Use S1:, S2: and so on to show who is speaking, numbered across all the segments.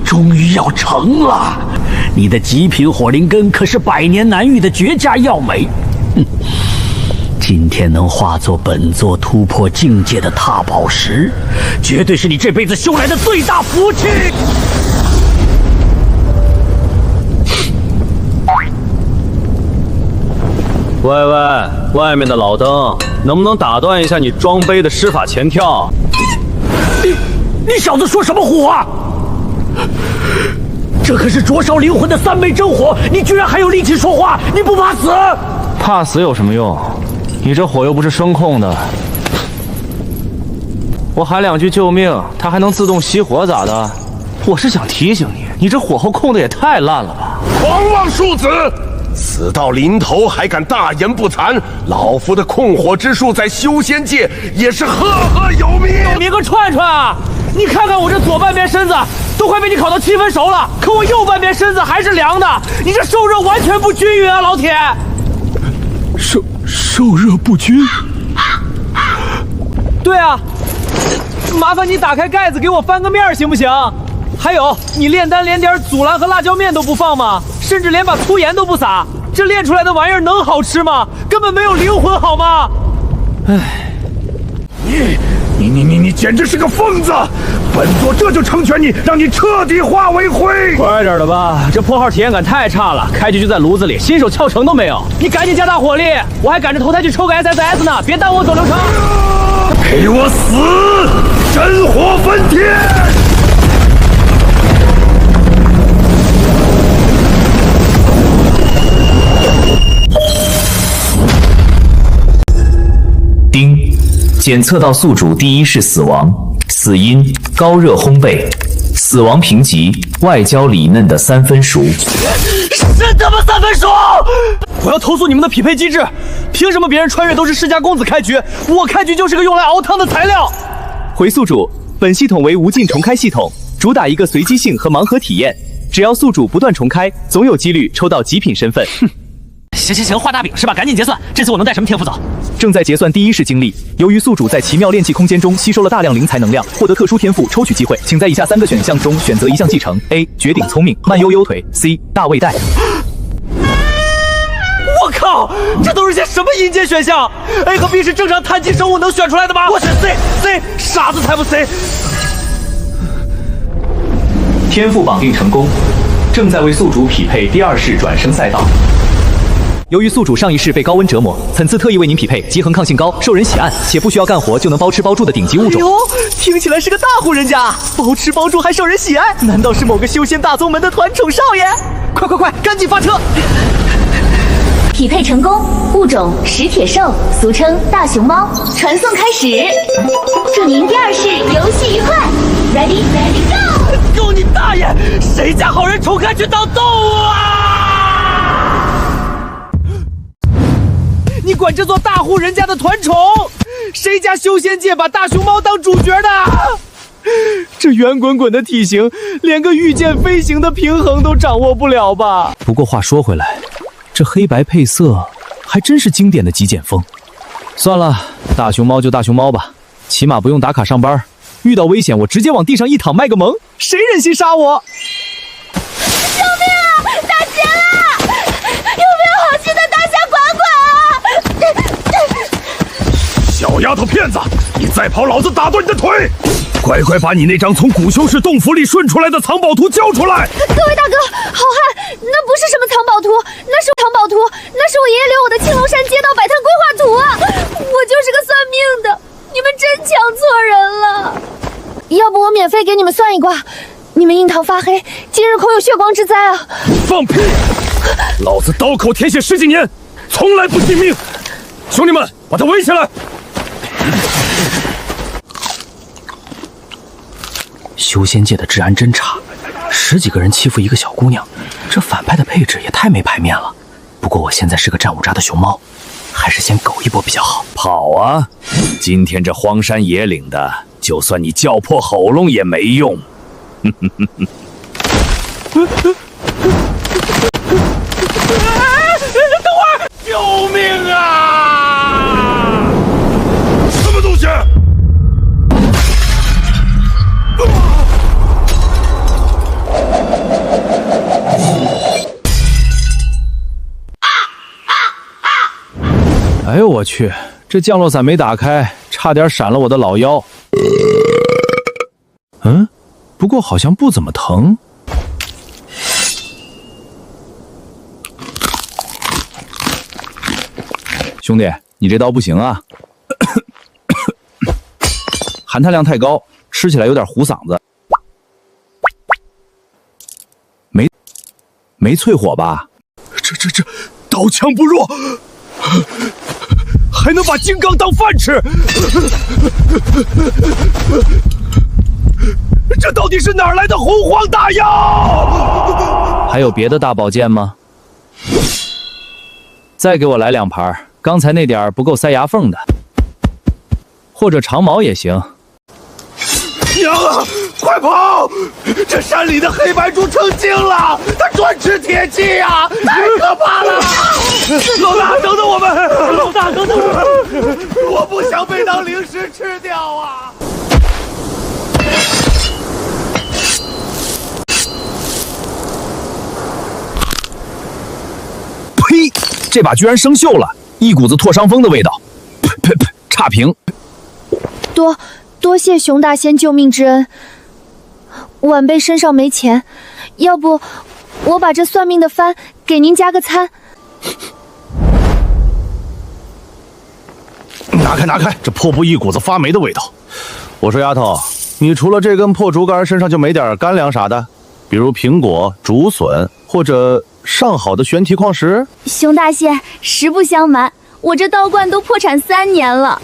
S1: 终于要成了！你的极品火灵根可是百年难遇的绝佳药美，今天能化作本座突破境界的踏宝石，绝对是你这辈子修来的最大福气！
S2: 喂，外面的老登，能不能打断一下你装杯的施法前跳？
S1: 你小子说什么胡话？这可是灼烧灵魂的3昧真火，你居然还有力气说话？你不怕死？
S2: 怕死有什么用？你这火又不是声控的，我喊2句救命，它还能自动熄火咋的？我是想提醒你，你这火候控的也太烂了吧！
S3: 狂妄庶子！死到临头还敢大言不惭！老夫的控火之术在修仙界也是赫赫有名。
S2: 有名个串串啊！你看看我这左半边身子都快被你烤到7分熟了，可我右半边身子还是凉的，你这受热完全不均匀啊，老铁！
S3: 受热不均？
S2: 对啊，麻烦你打开盖子给我翻个面行不行？还有，你炼丹连点祖蓝和辣椒面都不放吗？甚至连把粗盐都不撒，这炼出来的玩意儿能好吃吗？根本没有灵魂好吗？唉，
S3: 你简直是个疯子！本座这就成全你，让你彻底化为灰。
S2: 快点的吧，这破号体验感太差了，开局就在炉子里，新手窍成都没有。你赶紧加大火力，我还赶着投胎去抽个 SSS 呢，别耽误我走流程。
S3: 给我死！真火焚天！
S4: 丁，检测到宿主第1式死亡，死因高热烘焙，死亡评级外焦里嫩的3分熟。
S1: 真他妈3分熟！
S2: 我要投诉你们的匹配机制，凭什么别人穿越都是世家公子开局，我开局就是个用来熬汤的材料？回宿主，本系统为无尽重开系统，主打一个随机性和盲盒体验，只要宿主不断重开，总有几率抽到极品身份。哼。
S1: 行，画大饼是吧？赶紧结算，这次我能带什么天赋走？
S2: 正在结算第1式经历，由于宿主在奇妙炼器空间中吸收了大量灵材能量，获得特殊天赋抽取机会，请在以下3个选项中选择一项继承 ：A. 绝顶聪明，慢悠悠腿 ；C. 大胃袋。我靠，这都是些什么阴间选项 ？A 和 B 是正常碳基生物能选出来的吗？我选 C， 傻子才不 C。
S4: 天赋绑定成功，正在为宿主匹配第2式转生赛道。
S2: 由于宿主上一世被高温折磨，此次特意为您匹配极恒抗性高、受人喜爱且不需要干活就能包吃包住的顶级物种。哟，听起来是个大户人家，包吃包住还受人喜爱，难道是某个修仙大宗门的团宠少爷？快，赶紧发车！
S5: 匹配成功，物种食铁兽，俗称大熊猫。传送开始，祝您第2式游戏愉快。Ready go！
S1: 够你大爷！谁家好人重开去当动物啊？
S2: 你管这座大户人家的团宠？谁家修仙界把大熊猫当主角的？这圆滚滚的体型，连个御剑飞行的平衡都掌握不了吧？不过话说回来，这黑白配色还真是经典的极简风。算了，大熊猫就大熊猫吧，起码不用打卡上班。遇到危险，我直接往地上一躺卖个萌，谁忍心杀我？
S5: 救命啊！打劫了！有没有好心的大侠管管啊？
S3: 小丫头片子，你再跑，老子打断你的腿！乖乖把你那张从古修士洞府里顺出来的藏宝图交出来！
S5: 各位大哥，好汉，那不是什么藏宝图，那是藏宝图，那是我爷爷留我的青龙山街道摆摊规划图啊！我就是个算命的，你们真抢错人了。要不我免费给你们算一卦，你们印堂发黑，今日恐有血光之灾啊！
S3: 放屁！老子刀口舔血10几年，从来不信命。兄弟们，把他围起来！
S1: 修仙界的治安真差，10几个人欺负一个小姑娘，这反派的配置也太没排面了。不过我现在是个战五渣的熊猫，还是先苟一波比较好。
S3: 跑啊！今天这荒山野岭的，就算你叫破喉咙也没用。
S1: 等会儿！救命啊！
S3: 什么东西？
S2: 哎呦我去，这降落伞没打开，差点闪了我的老腰。不过好像不怎么疼。兄弟，你这刀不行啊，含碳量太高，吃起来有点糊嗓子。没淬火吧？
S3: 这刀枪不入，还能把金刚当饭吃？这到底是哪儿来的洪荒大药？
S2: 还有别的大宝剑吗？再给我来2盘，刚才那点不够塞牙缝的，或者长矛也行。
S3: 娘啊！快跑！这山里的黑白猪成精了，它专吃铁器呀，太可怕了！老大，等等我们！老大，等等我们！我不想被当零食吃掉啊！
S2: 呸！这把居然生锈了，一股子拓伤风的味道。呸！差评。
S5: 多谢熊大仙救命之恩。晚辈身上没钱，要不我把这算命的幡给您加个餐。
S3: 拿开！这破布一股子发霉的味道。
S6: 我说丫头，你除了这根破竹竿，身上就没点干粮啥的？比如苹果、竹笋，或者上好的玄提矿石？
S5: 熊大仙，实不相瞒，我这道观都破产3年了。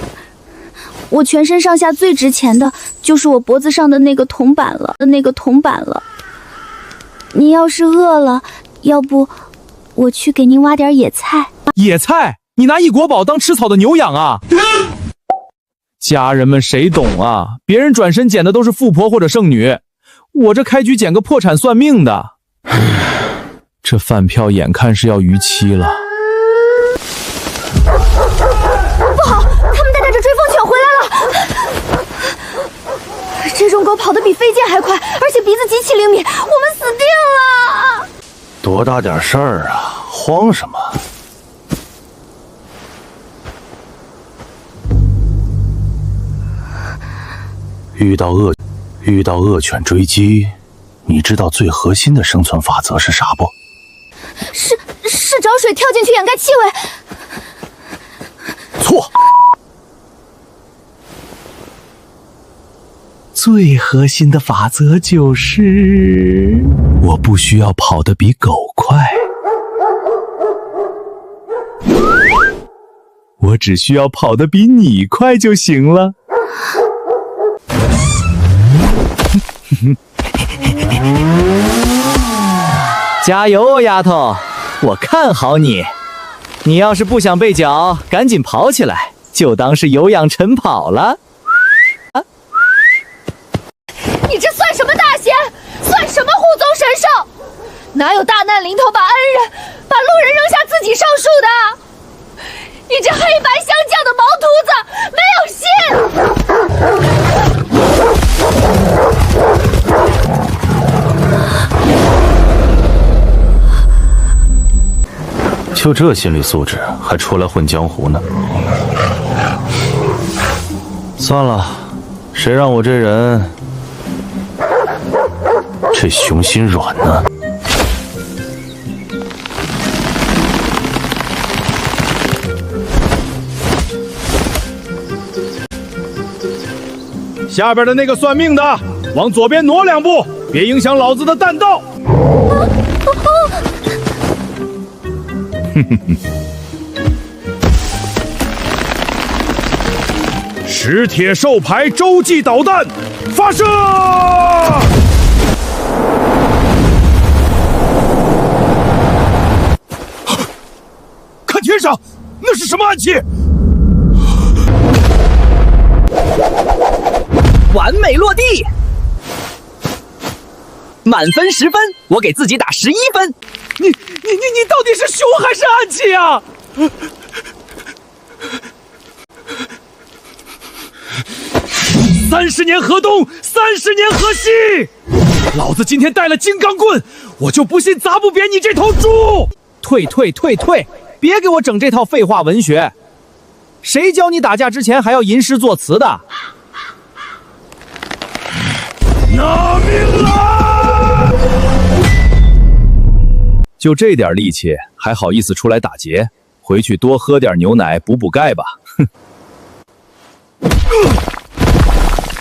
S5: 我全身上下最值钱的就是我脖子上的那个铜板了。你要是饿了，要不我去给您挖点野菜。
S2: 野菜？你拿一国宝当吃草的牛养啊？家人们谁懂啊？别人转身捡的都是富婆或者剩女，我这开局捡个破产算命的。这饭票眼看是要逾期了。
S5: 不好，他们带着追风犬回来了。这种狗跑得比飞剑还快，而且鼻子极其灵敏，我们死定了！
S6: 多大点事儿啊，慌什么？遇到恶犬追击，你知道最核心的生存法则是啥不？
S5: 是找水跳进去掩盖气味。
S6: 错。
S2: 最核心的法则就是，我不需要跑得比狗快，我只需要跑得比你快就行了。加油，丫头，我看好你。你要是不想被绞，赶紧跑起来，就当是有氧晨跑了。
S5: 你这算什么大仙？算什么护宗神兽？哪有大难临头把恩人、把路人扔下自己上树的？你这黑白相间的毛秃子，没有信。
S6: 就这心理素质，还出来混江湖呢？算了，谁让我这人这熊心软呢？
S2: 下边的那个算命的，往左边挪2步，别影响老子的弹道。石铁兽牌洲际导弹发射！
S3: 看天上，那是什么暗器？
S7: 完美落地，满分10分，我给自己打11分。
S2: 你到底是熊还是暗器啊？30年河东，30年河西。老子今天带了金刚棍，我就不信砸不扁你这头猪！退！别给我整这套废话文学。谁教你打架之前还要吟诗作词的？
S3: 拿命了！
S6: 就这点力气，还好意思出来打劫？回去多喝点牛奶补补钙吧。哼。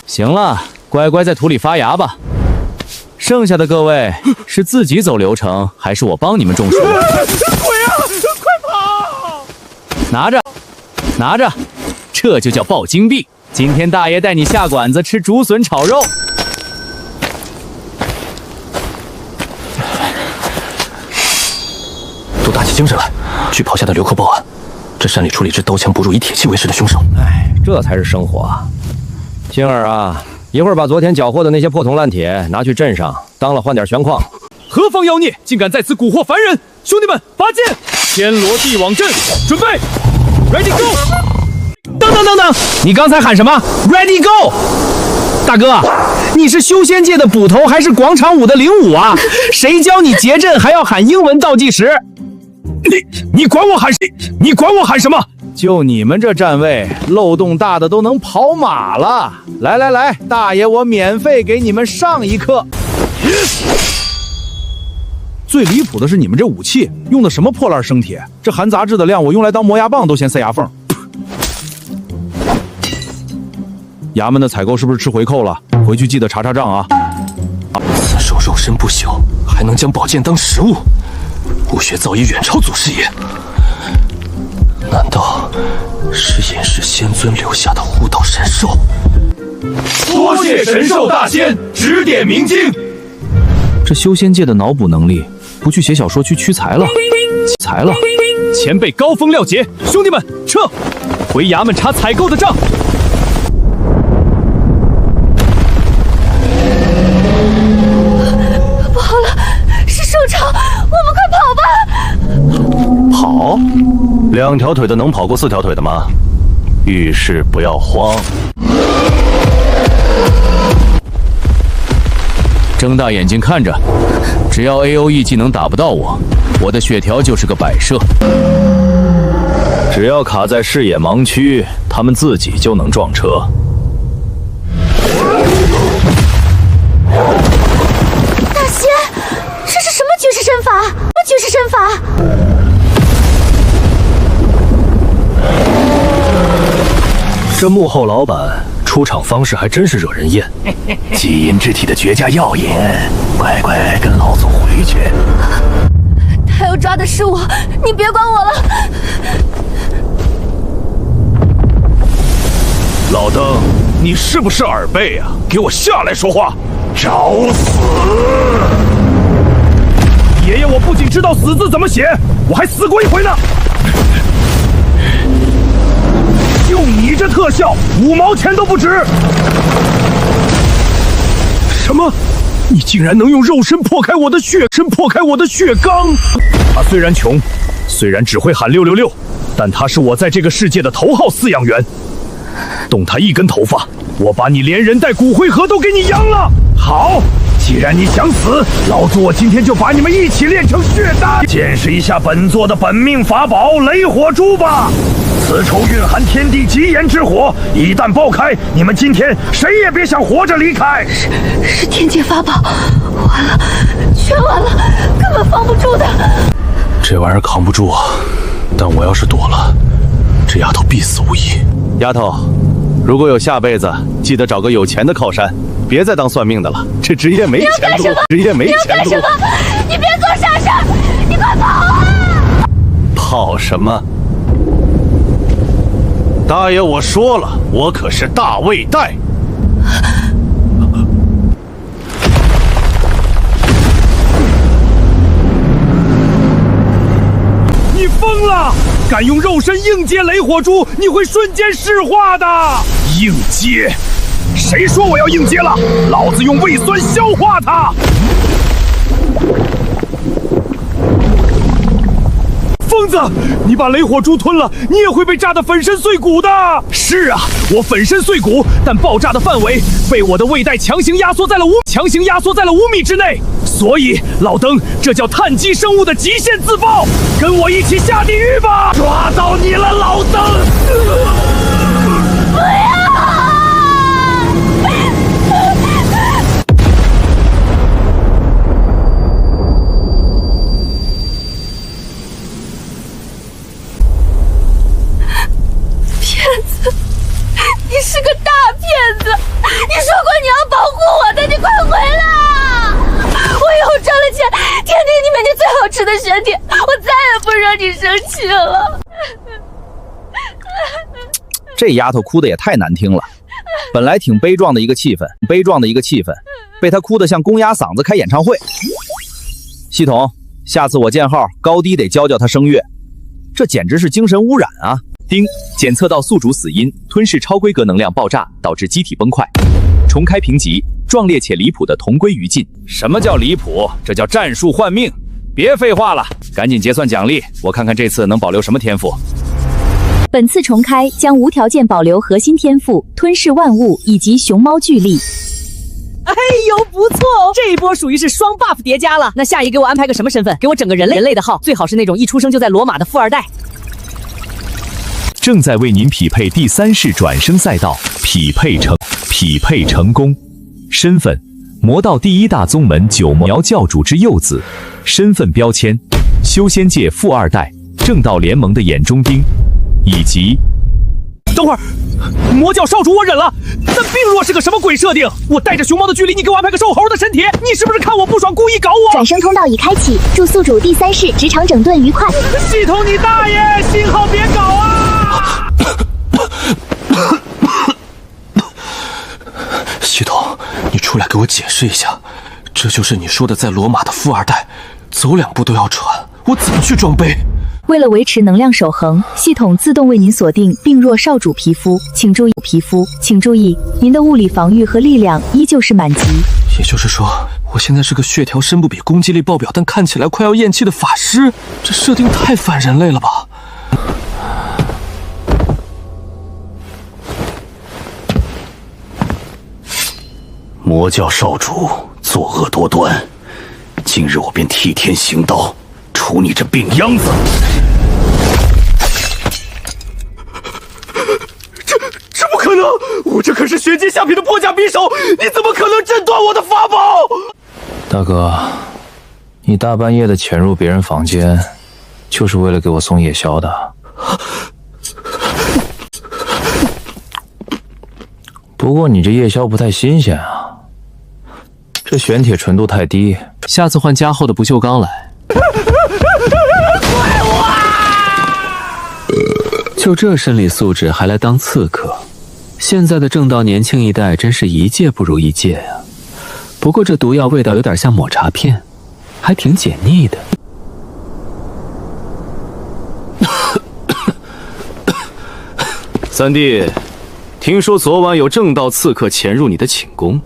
S2: 行了，乖乖在土里发芽吧。剩下的各位是自己走流程，还是我帮你们种树？
S3: 鬼啊！快跑！
S2: 拿着，拿着，这就叫爆金币。今天大爷带你下馆子吃竹笋炒肉。
S8: 都打起精神来，去跑下的刘克报案。这山里出了一只刀枪不入以铁器为食的凶手。
S9: 哎，这才是生活啊！星儿啊，一会儿把昨天缴获的那些破铜烂铁拿去镇上，当了换点玄矿。
S2: 何方妖孽，竟敢在此蛊惑凡人！兄弟们，拔剑！天罗地网阵，准备 ，Ready Go！ 等等等等，你刚才喊什么 ？Ready Go！ 大哥，你是修仙界的捕头还是广场舞的领舞啊？谁教你结阵还要喊英文倒计时？你管我喊谁？你管我喊什么？就你们这站位，漏洞大的都能跑马了。来来来，大爷我免费给你们上一课。最离谱的是你们这武器用的什么破烂生铁？这含杂质的量，我用来当磨牙棒都嫌塞牙缝。衙门的采购是不是吃回扣了？回去记得查查账啊！
S8: 此手肉身不朽，还能将宝剑当食物，武学早已远超祖师爷。难道是隐世仙尊留下的护道神兽？
S3: 多谢神兽大仙指点明镜。
S2: 这修仙界的脑补能力，不去写小说去屈才了，才了！前辈高风亮节，兄弟们撤，回衙门查采购的账。
S5: 不好了，是兽潮，我们快跑吧！
S6: 跑？2条腿的能跑过4条腿的吗？遇事不要慌。
S2: 睁大眼睛看着，只要 AOE 技能打不到我，我的血条就是个摆设。
S6: 只要卡在视野盲区，他们自己就能撞车。
S5: 大仙，这是什么绝世身法？绝世身法！
S8: 这幕后老板出场方式还真是惹人厌。基因之体的绝佳药引，乖乖跟老祖回去。
S5: 他要抓的是我，你别管我了。
S3: 老登，你是不是耳背啊？给我下来说话！找死！爷爷，我不仅知道死字怎么写，我还死过一回呢。就你这特效，5毛钱都不值！什么？你竟然能用肉身破开我的血缸！他虽然穷，虽然只会喊666，但他是我在这个世界的头号饲养员。动他一根头发，我把你连人带骨灰盒都给你扬了。好，既然你想死，老子我今天就把你们一起炼成血丹，见识一下本座的本命法宝雷火珠吧。此仇蕴含天地极炎之火，一旦爆开，你们今天谁也别想活着离开。
S5: 是天界法宝，完了，全完了，根本防不住的。
S8: 这玩意儿扛不住啊！但我要是躲了，这丫头必死无疑。
S6: 丫头，如果有下辈子，记得找个有钱的靠山，别再当算命的了，这职业没前途，职业没前途。
S5: 你要干什么？你别做傻事，你快跑啊！
S6: 跑什么？大爷，我说了，我可是大卫带。
S3: 你疯了！敢用肉身硬接雷火珠，你会瞬间石化的。硬接？谁说我要硬接了？老子用胃酸消化它。疯子，你把雷火珠吞了，你也会被炸得粉身碎骨的。是啊，我粉身碎骨，但爆炸的范围被我的胃袋强行压缩在了5米之内。所以，老登，这叫碳基生物的极限自爆。跟我一起下地狱吧！抓到你了，老登！
S5: 你说过你要保护我的，你快回来啊！我以后赚了钱，天天你每天最好吃的雪铁，我再也不惹你生气了。
S6: 这丫头哭的也太难听了，本来挺悲壮的一个气氛，被她哭得像公鸭嗓子开演唱会。系统，下次我建号高低得教教他声乐，这简直是精神污染啊！
S4: 丁，检测到宿主死因吞噬超规格能量爆炸导致机体崩坏。重开评级，壮烈且离谱的同归于尽。
S9: 什么叫离谱？这叫战术换命！别废话了，赶紧结算奖励，我看看这次能保留什么天赋。
S10: 本次重开将无条件保留核心天赋、吞噬万物以及熊猫巨力。
S7: 哎呦，不错哦，这一波属于是双 buff 叠加了。那下一给我安排个什么身份？给我整个人类的号，最好是那种一出生就在罗马的富二代。
S4: 正在为您匹配第3世转生赛道，匹配成功。身份：魔道第1大宗门九苗教主之幼子。身份标签：修仙界富二代，正道联盟的眼中钉。以及，
S2: 等会儿，魔教少主我忍了，但病弱是个什么鬼设定？我带着熊猫的距离，你给我安排个瘦猴的身体，你是不是看我不爽故意搞我？
S5: 转生通道已开启，祝宿主第3世职场整顿愉快。
S2: 系统你大爷，信号别搞啊！
S8: 系统，你出来给我解释一下，这就是你说的在罗马的富二代，走2步都要喘，我怎么去装备？
S10: 为了维持能量守恒，系统自动为您锁定病弱少主皮肤，请注意，您的物理防御和力量依旧是满级。
S8: 也就是说，我现在是个血条深不比、攻击力爆表，但看起来快要咽气的法师，这设定太反人类了吧？
S3: 魔教少主作恶多端，今日我便替天行道，除你这病秧子！
S2: 这不可能！我这可是玄阶下品的破甲匕首，你怎么可能震断我的法宝？
S11: 大哥，你大半夜的潜入别人房间，就是为了给我送夜宵的？不过你这夜宵不太新鲜啊，这玄铁纯度太低，
S8: 下次换加厚的不锈钢来。就这生理素质还来当刺客，现在的正道年轻一代真是一届不如一届呀。不过这毒药味道有点像抹茶片，还挺解腻的。
S12: 三弟，听说昨晚有正道刺客潜入你的寝宫，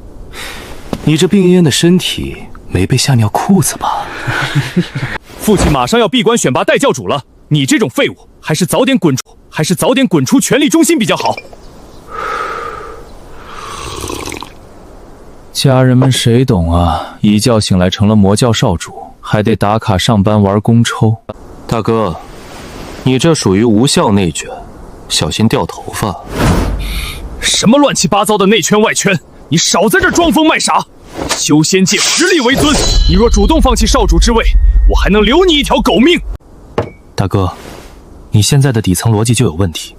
S12: 你这病恹的身体没被吓尿裤子吧？
S13: 父亲马上要闭关选拔代教主了，你这种废物还是早点滚出权力中心比较好。
S11: 家人们谁懂啊？一觉醒来成了魔教少主，还得打卡上班玩公抽。
S12: 大哥，你这属于无效内卷，小心掉头发。
S13: 什么乱七八糟的内圈外圈，你少在这装疯卖傻！修仙界实力为尊，你若主动放弃少主之位，我还能留你一条狗命。
S12: 大哥，你现在的底层逻辑就有问题。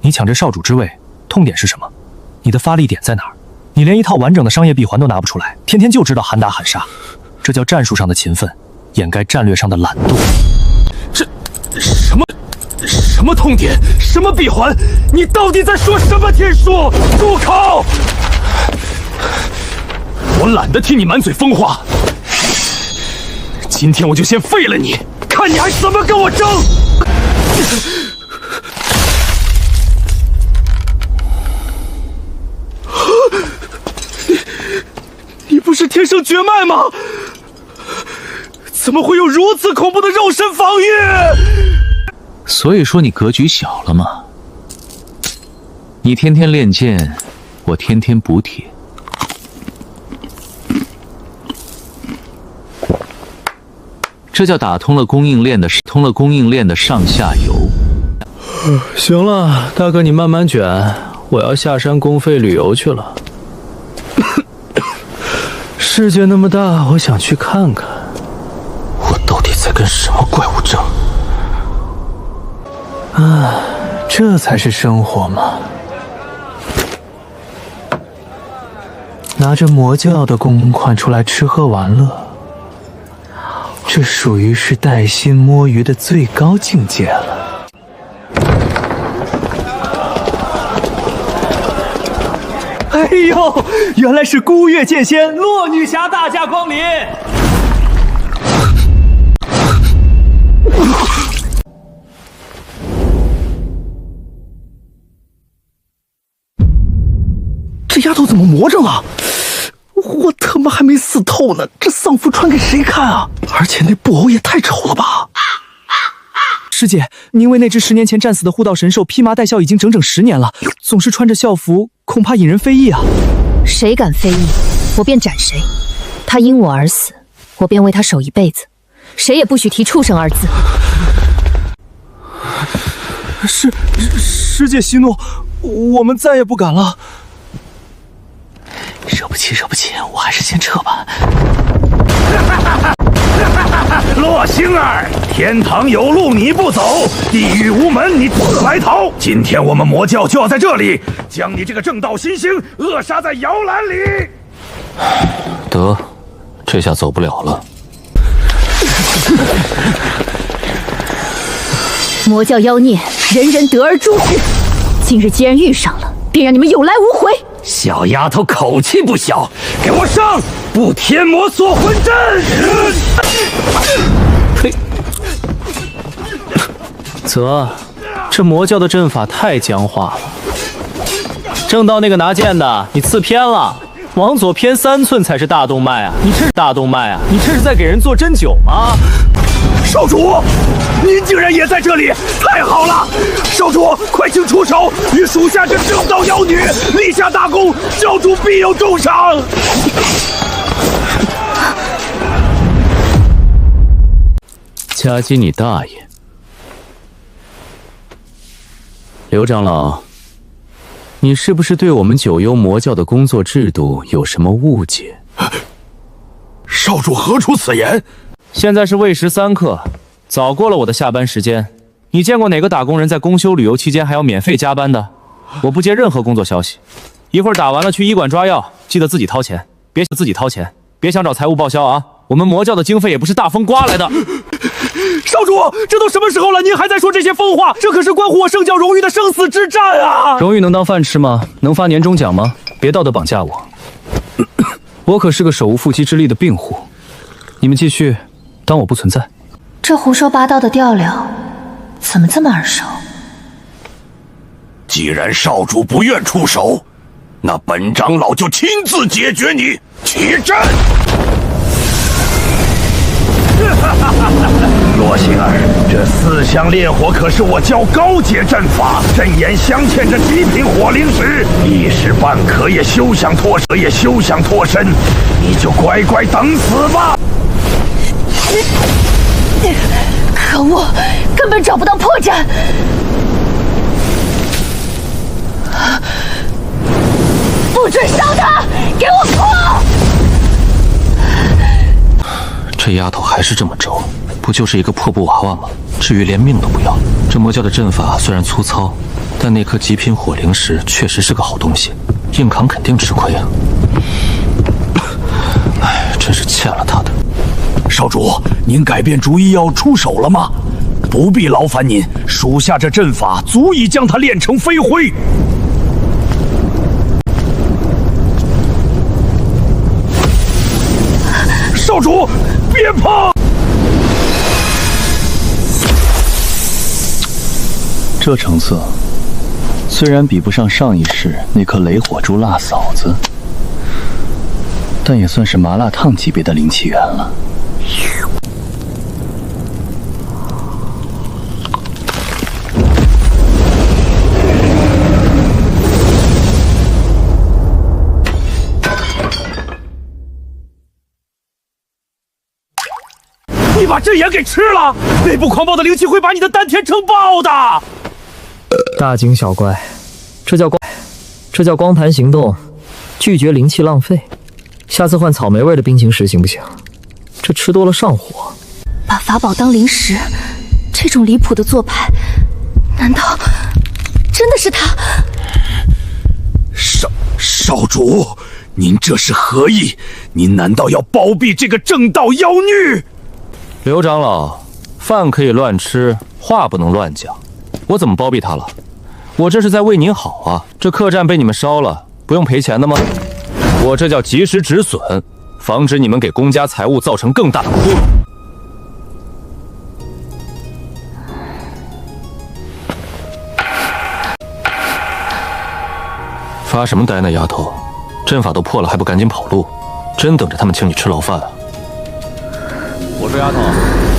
S12: 你抢这少主之位，痛点是什么？你的发力点在哪儿？你连一套完整的商业闭环都拿不出来，天天就知道喊打喊杀，这叫战术上的勤奋，掩盖战略上的懒惰。
S13: 这什么痛点？什么闭环？你到底在说什么天书？住口！我懒得听你满嘴疯话，今天我就先废了你，看你还怎么跟我争！
S2: 你不是天生绝脉吗？怎么会有如此恐怖的肉身防御？
S12: 所以说你格局小了嘛。你天天练剑，我天天补铁。这叫打通了供应链的上下游。
S11: 行了，大哥你慢慢卷，我要下山公费旅游去了。世界那么大，我想去看看。
S8: 我到底在跟什么怪物争？
S11: 啊，这才是生活嘛！
S14: 拿着魔教药的公款出来吃喝玩乐，这属于是带薪摸鱼的最高境界了。
S2: 哎呦，原来是孤月剑仙洛女侠大驾光临！
S3: 这丫头怎么魔怔了？我他妈还没死透呢，这丧服穿给谁看啊？而且那布偶也太丑了吧！
S2: 师姐，您为那只10年前战死的护道神兽披麻戴孝已经整整10年了，总是穿着校服，恐怕引人非议啊！
S5: 谁敢非议，我便斩谁。他因我而死，我便为他守一辈子，谁也不许提畜生2字。
S2: 师姐息怒，我们再也不敢了。
S3: 惹不起，我还是先撤吧。洛星儿，天堂有路你不走，地狱无门你自来逃。今天我们魔教就要在这里将你这个正道新星扼杀在摇篮里。
S11: 得，这下走不了了。
S5: 魔教妖孽，人人得而诛之。今日既然遇上了，便让你们有来无回。
S3: 小丫头口气不小，给我上！不天魔锁魂阵！
S14: 呸！啧，这魔教的阵法太僵化了。正道那个拿剑的，你刺偏了，往左偏3寸才是大动脉啊！你这是在给人做针灸吗？
S3: 少主，您竟然也在这里，太好了！少主，快请出手，与属下这正道妖女立下大功，少主必有重赏。
S14: 夹击你大爷！刘长老，你是不是对我们九幽魔教的工作制度有什么误解？
S3: 少主何出此言？
S14: 现在是未时3刻，早过了我的下班时间。你见过哪个打工人在公休旅游期间还要免费加班的？我不接任何工作消息。一会儿打完了去医馆抓药，记得自己掏钱，别想找财务报销啊！我们魔教的经费也不是大风刮来的。
S2: 少主，这都什么时候了，您还在说这些疯话？这可是关乎我圣教荣誉的生死之战啊！
S14: 荣誉能当饭吃吗？能发年终奖吗？别道德绑架我。我可是个手无缚鸡之力的病户。你们继续当我不存在。
S5: 这胡说八道的调调，怎么这么耳熟？
S3: 既然少主不愿出手，那本长老就亲自解决你。起阵！罗星儿，这4香烈火可是我教高阶阵法，阵眼镶嵌着极品火灵石，一时半刻也休想脱身，你就乖乖等死吧！
S5: 可恶，根本找不到破绽。不准伤他！给我破！
S11: 这丫头还是这么轴，不就是一个破布娃娃吗？至于连命都不要。这魔教的阵法虽然粗糙，但那颗极品火灵石确实是个好东西，硬扛肯定吃亏啊。哎，真是欠了他的。
S3: 少主，您改变主意要出手了吗？不必劳烦您，属下这阵法足以将他炼成飞灰。少主，别碰！
S14: 这成色虽然比不上上一世那颗雷火珠辣嫂子，但也算是麻辣烫级别的灵气源了。
S2: 你把阵眼给吃了，内部狂暴的灵气会把你的丹田撑爆的。
S15: 大惊小怪，这叫光盘行动，拒绝灵气浪费。下次换草莓味的冰情石行不行？这吃多了上火。
S5: 把法宝当零食，这种离谱的做派，难道真的是他？
S3: 少主，您这是何意？您难道要包庇这个正道妖女？
S14: 刘长老，饭可以乱吃，话不能乱讲。我怎么包庇她了？我这是在为您好啊！这客栈被你们烧了，不用赔钱的吗？我这叫及时止损，防止你们给公家财物造成更大的窟窿。发什么呆呢，丫头？阵法都破了，还不赶紧跑路？真等着他们请你吃牢饭啊！
S6: 我说丫头，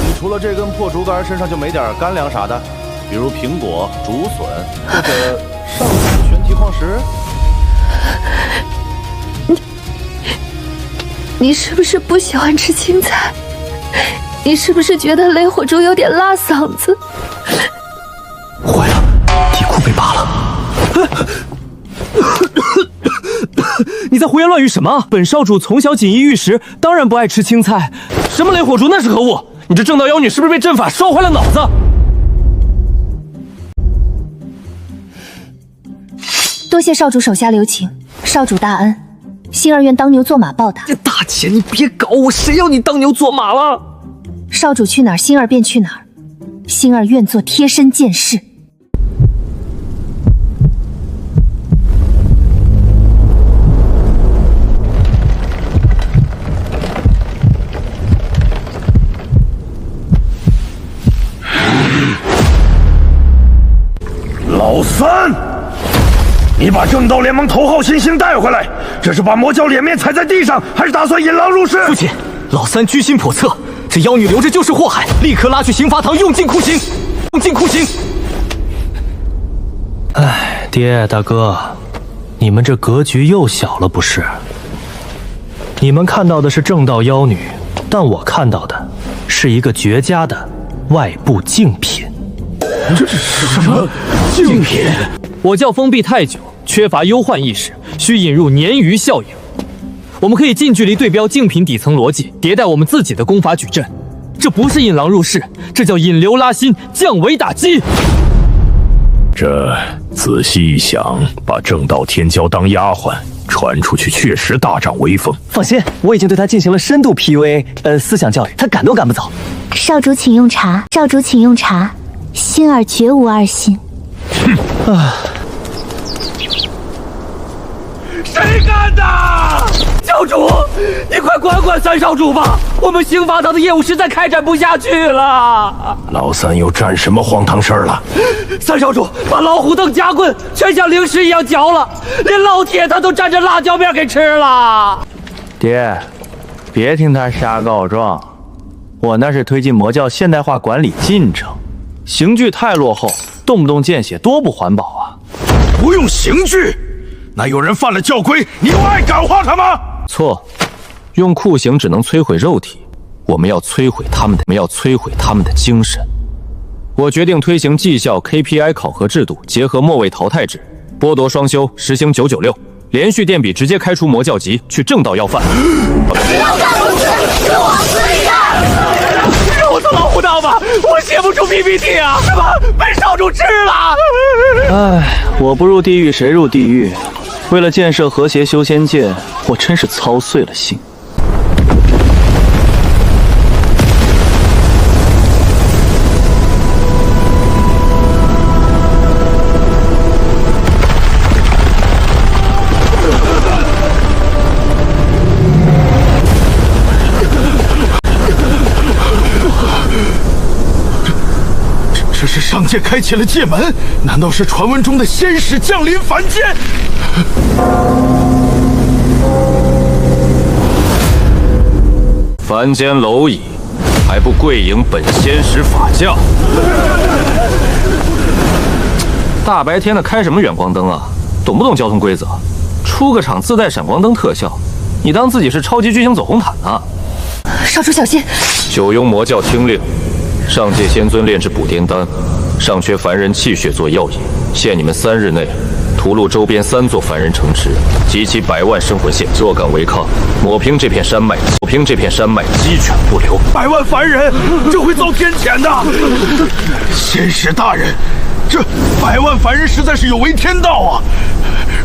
S6: 你除了这根破竹竿，身上就没点干粮啥的，比如苹果、竹笋或者上古玄奇矿石？
S5: 你是不是不喜欢吃青菜？你是不是觉得雷火珠有点辣嗓子？
S13: 坏了，底裤被扒了！你在胡言乱语什么？本少主从小锦衣玉食，当然不爱吃青菜。什么雷火烛那是何物？你这正道妖女是不是被阵法烧坏了脑子？
S5: 多谢少主手下留情，少主大恩，星儿愿当牛做马报答。
S13: 大姐，你别搞我，谁要你当牛做马了？
S5: 少主去哪儿，星儿便去哪儿。星儿愿做贴身剑士。
S3: 老三，你把正道联盟头号新星带回来，这是把魔教脸面踩在地上，还是打算引狼入室？
S13: 父亲，老三居心叵测，这妖女留着就是祸害，立刻拉去刑罚堂，用尽酷刑，用尽酷刑。
S12: 哎，爹大哥，你们这格局又小了不是？你们看到的是正道妖女，但我看到的是一个绝佳的外部竞品。
S13: 这是什么竞品？我教封闭太久，缺乏忧患意识，需引入鲶鱼效应。我们可以近距离对标竞品底层逻辑，迭代我们自己的功法矩阵。这不是引狼入室，这叫引流拉新，降维打击。
S3: 这仔细一想，把正道天骄当丫鬟传出去，确实大展威风。
S13: 放心，我已经对他进行了深度 PUA，思想教育，他赶都赶不走。
S5: 少主请用茶，少主请用茶。星儿绝无二心。
S3: 哼啊！谁干的？
S13: 教主，你快管管三少主吧，我们刑罚堂的业务实在开展不下去了。
S3: 老三又干什么荒唐事儿了？
S13: 三少主把老虎凳夹棍全像零食一样嚼了，连老铁他都蘸着辣椒面给吃了。
S14: 爹，别听他瞎告状，我那是推进魔教现代化管理进程。刑具太落后，动不动见血，多不环保啊！
S3: 不用刑具，那有人犯了教规，你又爱感化他吗？
S14: 错，用酷刑只能摧毁肉体，我们要摧毁他们的精神。我决定推行绩效 KPI 考核制度，结合末位淘汰制，剥夺双休，实行996，连续垫笔直接开除魔教级，去正道要饭。
S13: 我做老虎道吧，我写不出 PPT 啊！什么被少主吃了？
S16: 哎，我不入地狱谁入地狱？为了建设和谐修仙界，我真是操碎了心。
S3: 这是上界开启了界门，难道是传闻中的仙使降临凡间？
S14: 凡间蝼蚁，还不跪迎本仙使法驾？大白天的开什么远光灯啊？懂不懂交通规则？出个场自带闪光灯特效，你当自己是超级巨星走红毯呢？
S5: 少主小心！
S14: 九庸魔教听令。上界仙尊炼制补颠丹，尚缺凡人气血做药引，限你们3日内屠戮周边3座凡人城池及其100万生魂线，若敢违抗，抹平这片山脉，鸡犬不留。
S3: 100万凡人，这会遭天谴的。仙使大人，这百万凡人实在是有违天道啊！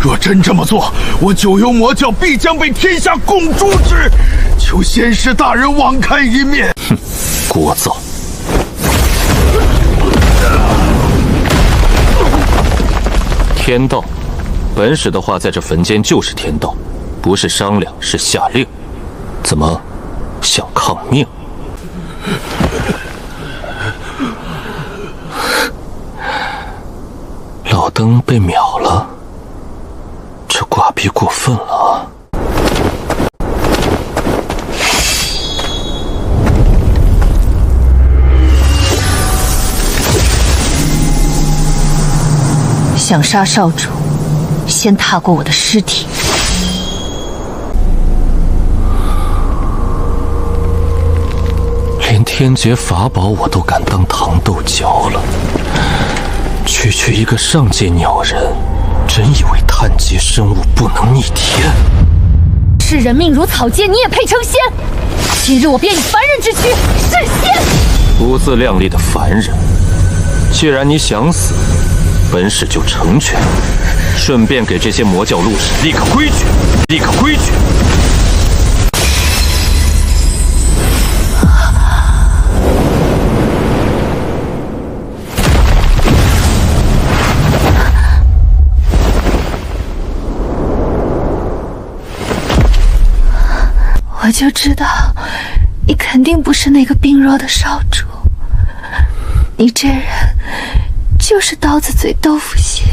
S3: 若真这么做，我九幽魔教必将被天下共诛之。求仙师大人网开一面。
S11: 哼，聒噪！天道，本使的话在这坟间就是天道，不是商量，是下令。怎么想抗命？老登被秒了，这挂逼过分了啊！
S5: 想杀少主，先踏过我的尸体。
S11: 连天劫法宝我都敢当糖豆嚼了，区一个上界鸟人，真以为碳阶生物不能逆天？
S5: 视人命如草芥，你也配成仙？今日我便以凡人之躯是仙！
S11: 不自量力的凡人，既然你想死，本使就成全，顺便给这些魔教路使立个规矩，立个规矩。
S5: 我就知道，你肯定不是那个病弱的少主，你这人就是刀子嘴豆腐心。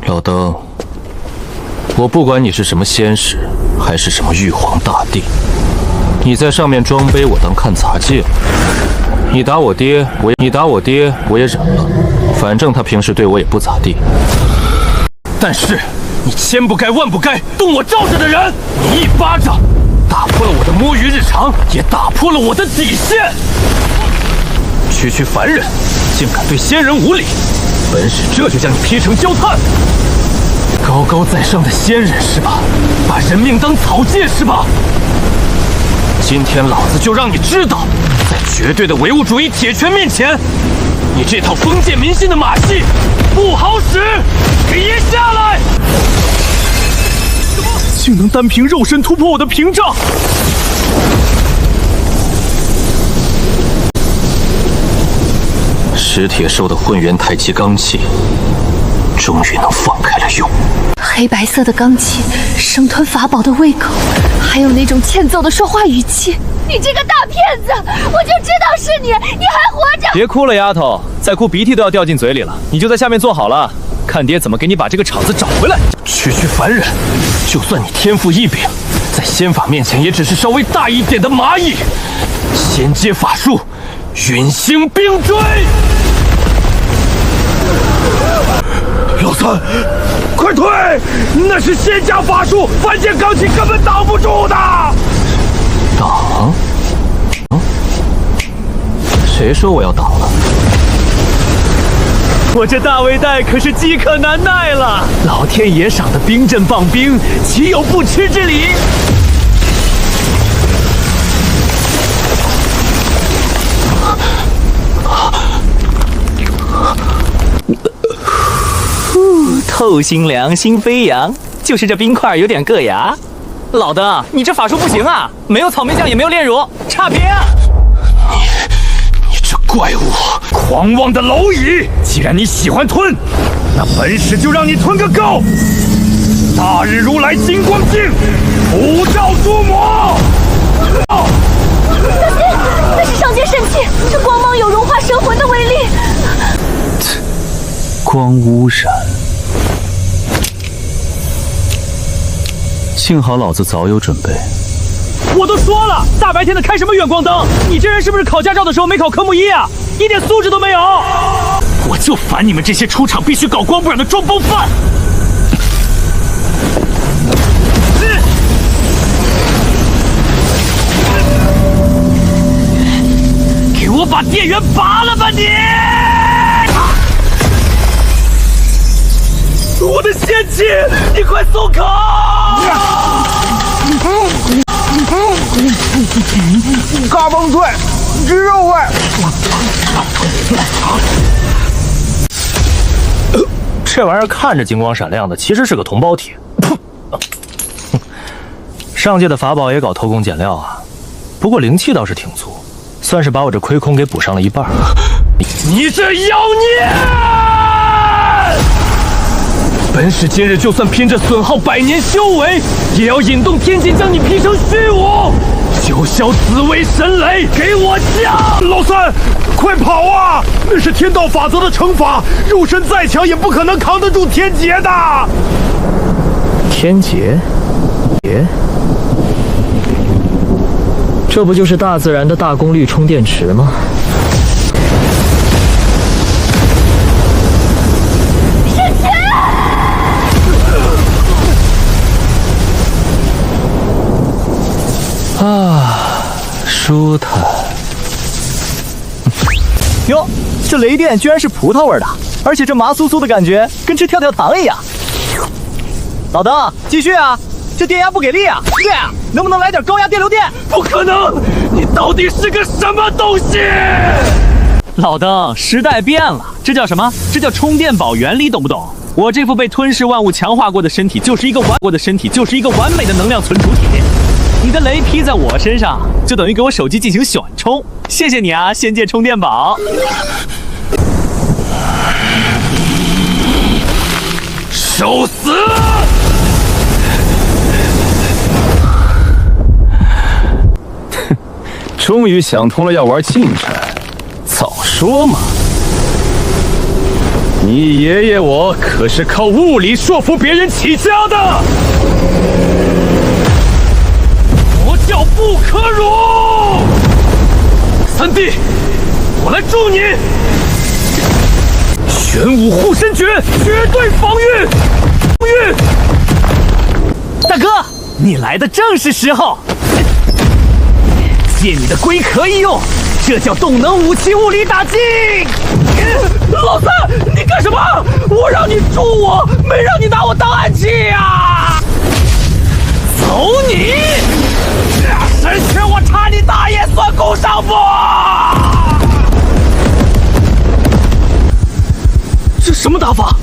S11: 老登，我不管你是什么仙使，还是什么玉皇大帝，你在上面装杯，我当看杂技了。你打我爹，我也忍了，反正他平时对我也不咋地。但是你千不该万不该动我罩着的人，你一巴掌打破了我的摸鱼日常，也打破了我的底线。区凡人竟敢对仙人无礼，本使这就将你劈成焦炭。高高在上的仙人是吧？把人命当草芥是吧？今天老子就让你知道，在绝对的唯物主义铁拳面前，你这套封建迷信的马戏不好使！别下来！
S2: 竟能单凭肉身突破我的屏障！
S11: 石铁兽的混元太极罡气，终于能放开了用。
S5: 黑白色的罡气，生吞法宝的胃口，还有那种欠揍的说话语气。你这个大骗子，我就知道是你，你还活着！
S14: 别哭了，丫头，再哭鼻涕都要掉进嘴里了。你就在下面坐好了，看爹怎么给你把这个场子找回来。
S11: 区凡人，就算你天赋异禀，在仙法面前也只是稍微大一点的蚂蚁。仙阶法术，陨星冰锥。
S3: 老三，快退！那是仙家法术，凡间罡气根本挡不住的。
S11: 挡？谁说我要挡了？
S2: 我这大胃袋可是饥渴难耐了，老天爷赏的冰镇棒冰，岂有不吃之理？
S17: 透心凉，心飞扬，就是这冰块有点硌牙。老登，你这法术不行啊，没有草莓酱，也没有炼乳，差评啊！
S3: 你这怪物，狂妄的蝼蚁！既然你喜欢吞，那本使就让你吞个够！大日如来金光镜，普照诸魔！
S5: 那是上界神器，这光芒有融化神魂的威力。
S16: 光污染。幸好老子早有准备。
S2: 我都说了，大白天的开什么远光灯？你这人是不是考驾照的时候没考科目1啊？一点素质都没有！我就烦你们这些出场必须搞光不染的装包犯！给我把电源拔了吧你！我的仙气，你快松口！
S3: 嘎嘣脆，鸡肉味。
S12: 这玩意儿看着金光闪亮的，其实是个铜包铁。上界的法宝也搞偷工减料啊，不过灵气倒是挺足，算是把我这亏空给补上了一半。
S8: 你这妖孽！本使今日就算拼着损耗100年修为，也要引动天劫将你劈成虚无，九霄紫薇神雷，给我降！
S3: 老三，快跑啊！那是天道法则的惩罚，肉身再强也不可能扛得住天劫的。
S15: 天劫？这不就是大自然的大功率充电池吗？
S16: 啊，舒坦。
S17: 哟，这雷电居然是葡萄味的，而且这麻酥酥的感觉跟吃跳跳糖一样。老邓，继续啊！这电压不给力啊！对啊，能不能来点高压电流电？
S8: 不可能！你到底是个什么东西？
S17: 老邓，时代变了，这叫什么？这叫充电宝原理，懂不懂？我这副被吞噬万物强化过的身体，就是一个完美的能量存储体。你的雷劈在我身上，就等于给我手机进行选充。谢谢你啊，仙界充电宝。
S8: 受死！
S11: 终于想通了要玩近战，早说嘛！你爷爷我可是靠物理说服别人起家的，
S8: 魔教不可辱！三弟，我来助你！玄武护身诀，绝对防御！
S17: 大哥，你来的正是时候。借你的龟壳一用，这叫动能武器物理打击！
S8: 老三，你干什么？我让你助我，没让你拿我当暗器呀！走你！神拳我插你大爷算工伤不？这什么打法？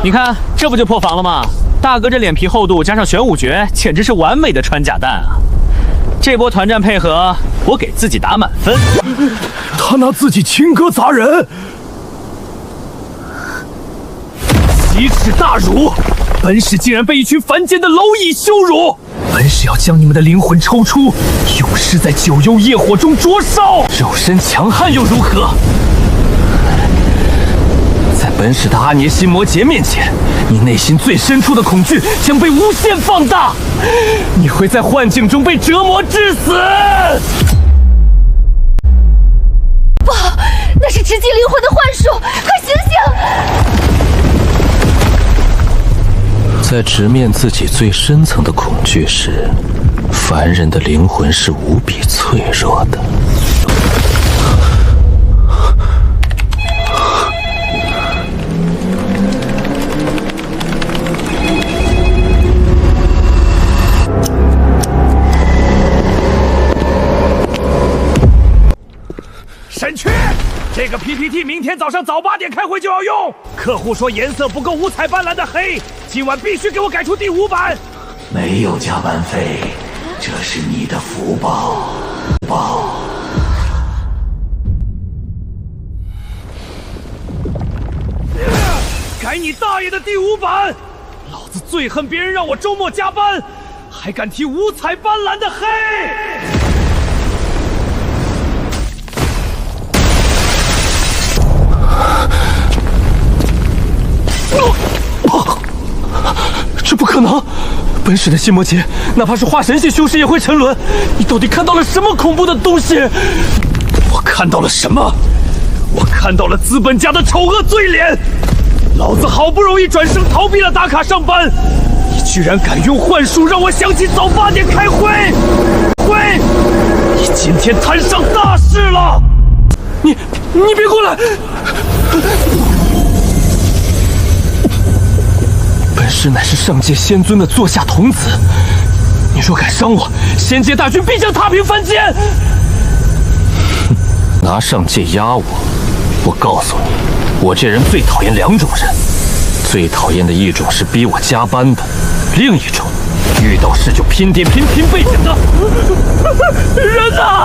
S17: 你看，这不就破防了吗？大哥这脸皮厚度加上玄武诀，简直是完美的穿甲弹啊！这波团战配合，我给自己打满分。
S3: 他拿自己亲哥砸人，
S8: 奇耻大辱！本使竟然被一群凡间的蝼蚁羞辱！本使要将你们的灵魂抽出，永世在九幽业火中灼烧。肉身强悍又如何？在本使的阿涅心魔劫面前，你内心最深处的恐惧将被无限放大，你会在幻境中被折磨致死。
S5: 不好，那是直击灵魂的幻术，快醒醒！
S11: 在直面自己最深层的恐惧时，凡人的灵魂是无比脆弱的。
S3: 沈缺，这个 PPT 明天早上早8点开会就要用。客户说颜色不够五彩斑斓的黑，今晚必须给我改出第5版。
S1: 没有加班费，这是你的福报。
S3: 改你大爷的第5版！老子最恨别人让我周末加班，还敢提五彩斑斓的黑！
S8: 这不可能！本使的心魔劫，哪怕是化神系修士也会沉沦。你到底看到了什么恐怖的东西？我看到了什么？我看到了资本家的丑恶嘴脸。
S3: 老子好不容易转生逃避了打卡上班，你居然敢用幻术让我想起早8点开会！你今天摊上大事了！你别过来！本师乃是上界仙尊的座下童子，你若敢伤我，仙界大军必将踏平凡间！拿上界压我，我告诉你，我这人最讨厌2种人，最讨厌的一种是逼我加班的，另一种遇到事就拼点拼背景的人呐！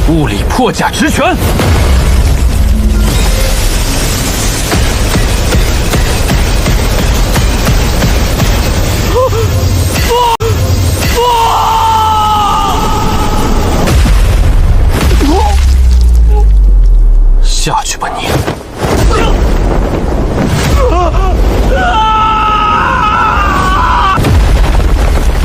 S3: 物理破甲直拳！下去吧你！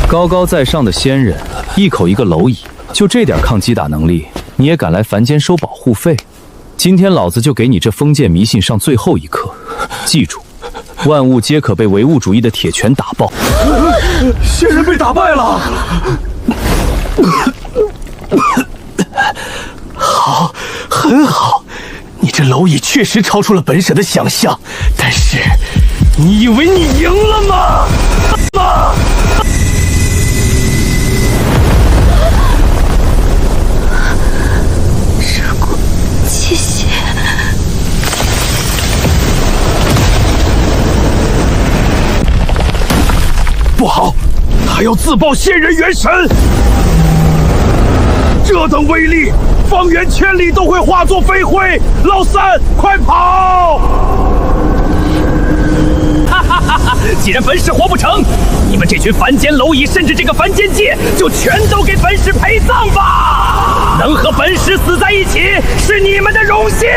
S4: 高高在上的仙人，一口一个蝼蚁，就这点抗击打能力，你也敢来凡间收保护费？今天老子就给你这封建迷信上最后一课，记住，万物皆可被唯物主义的铁拳打爆。
S3: 仙人被打败了。好，很好，你这蝼蚁确实超出了本舍的想象，但是，你以为你赢了吗？
S5: 热果气血。
S3: 不好，他要自爆仙人元神，这等威力，方圆千里都会化作飞灰。老三，快跑！
S1: 哈哈哈哈！既然本使活不成，你们这群凡间蝼蚁，甚至这个凡间界，就全都给本使陪葬吧！能和本使死在一起，是你们的荣幸。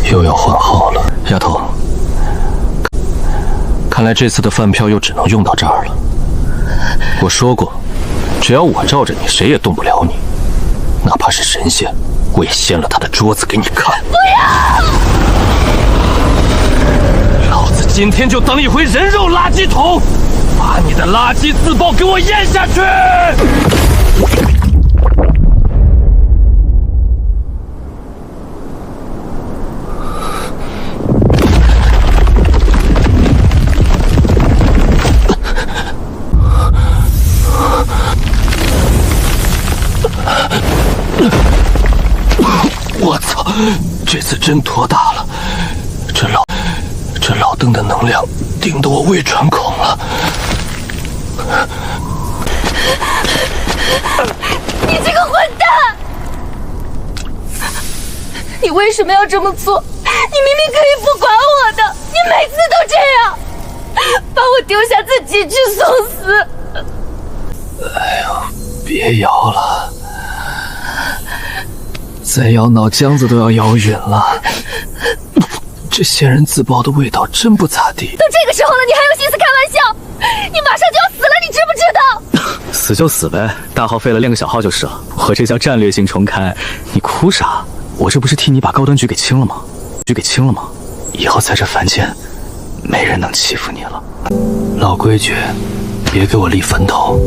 S11: 又要换号了，丫头。看来这次的饭票又只能用到这儿了。我说过，只要我罩着你，谁也动不了你，哪怕是神仙，我也掀了他的桌子给你看。
S5: 不要！
S3: 老子今天就当一回人肉垃圾桶，把你的垃圾自爆给我咽下去！我操，这次真拖大了，这老邓的能量顶得我胃穿孔了。
S5: 你这个混蛋！你为什么要这么做？你明明可以不管我的，你每次都这样，把我丢下自己去送死。
S3: 哎呦，别摇了，再摇脑浆子都要摇匀了。这仙人自爆的味道真不咋地。
S5: 都这个时候了，你还有心思开玩笑？你马上就要死了，你知不知道？
S12: 死就死呗，大号废了练个小号就是了。我这叫战略性重开，你哭啥？我这不是替你把高端局给清了吗？以后在这凡间，没人能欺负你了。老规矩，别给我立坟头，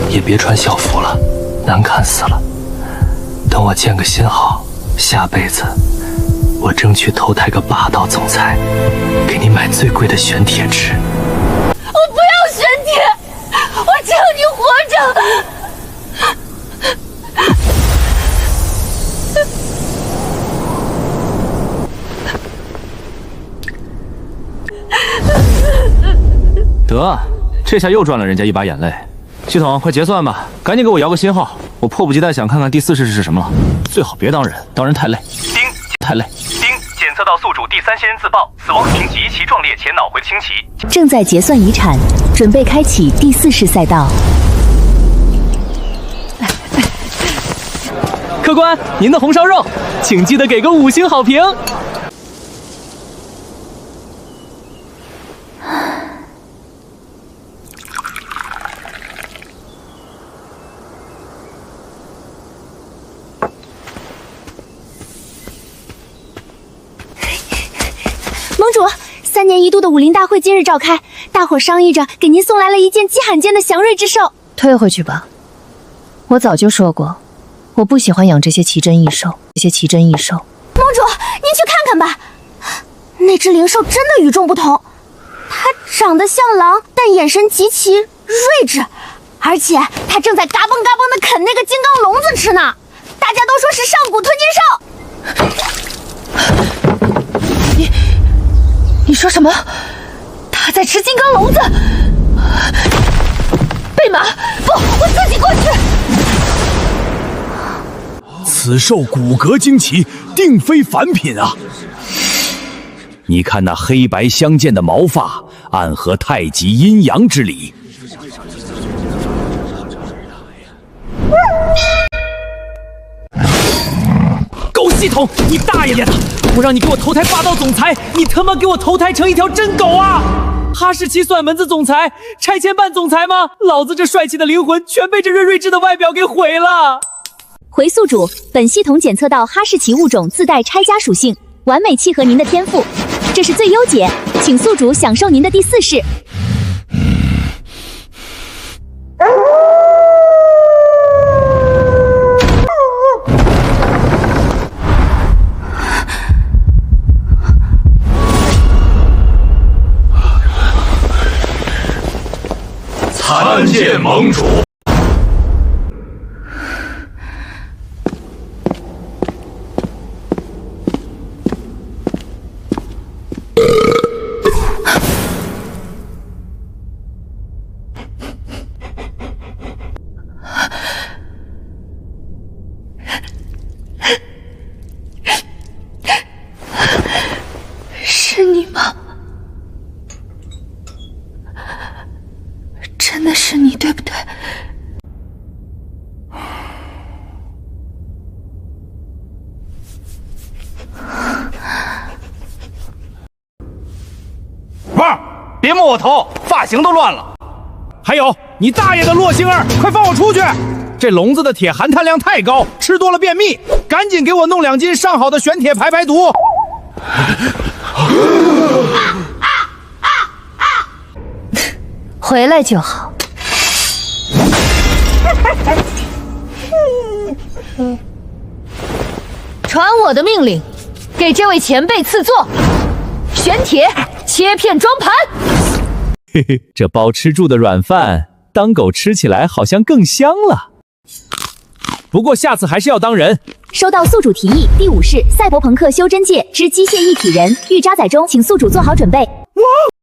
S12: 也别穿校服了，难看死了。等我建个新号，下辈子我争取投胎个霸道总裁，给你买最贵的玄铁吃。
S5: 我不要玄铁，我只要你活着。
S14: 得，这下又赚了人家一把眼泪。系统，快结算吧，赶紧给我摇个新号，我迫不及待想看看第4世是什么了。最好别当人，当人太累。太累。
S18: 检测到宿主第3仙人自爆，死亡体型极其壮烈且脑回清奇。
S10: 正在结算遗产，准备开启第4世赛道。
S13: 客官，您的红烧肉，请记得给个5星好评。
S5: 都的武林大会今日召开，大伙商议着给您送来了一件极罕见的祥瑞之兽。
S10: 退回去吧，我早就说过，我不喜欢养这些奇珍异兽。
S5: 盟主，您去看看吧，那只灵兽真的与众不同，它长得像狼，但眼神极其睿智，而且它正在嘎嘣嘎嘣的啃那个金刚笼子吃呢，大家都说是上古吞金兽。你说什么？它在吃金刚笼子？备马，不，我自己过去。
S3: 此兽骨骼惊奇，定非凡品啊！
S4: 你看那黑白相间的毛发，暗合太极阴阳之理。
S13: 狗系统，你大爷的！我让你给我投胎霸道总裁，你他妈给我投胎成一条真狗啊！哈士奇算门子总裁，拆迁办总裁吗？老子这帅气的灵魂全被这睿智的外表给毁了。
S5: 回宿主，本系统检测到哈士奇物种自带拆家属性，完美契合您的天赋，这是最优解，请宿主享受您的第4世。
S3: 参见盟主。
S5: 是你吗？真的是你，对不对？
S3: 汪儿，别摸我头，发型都乱了。还有，你大爷的洛星儿，快放我出去！这笼子的铁含碳量太高，吃多了便秘，赶紧给我弄2斤上好的玄铁排毒。
S10: 回来就好。传我的命令，给这位前辈赐座。玄铁切片装盘。
S4: 嘿嘿，这包吃住的软饭，当狗吃起来好像更香了。不过下次还是要当人。
S5: 收到宿主提议，第5世赛博朋克修真界之机械一体人预扎载中，请宿主做好准备。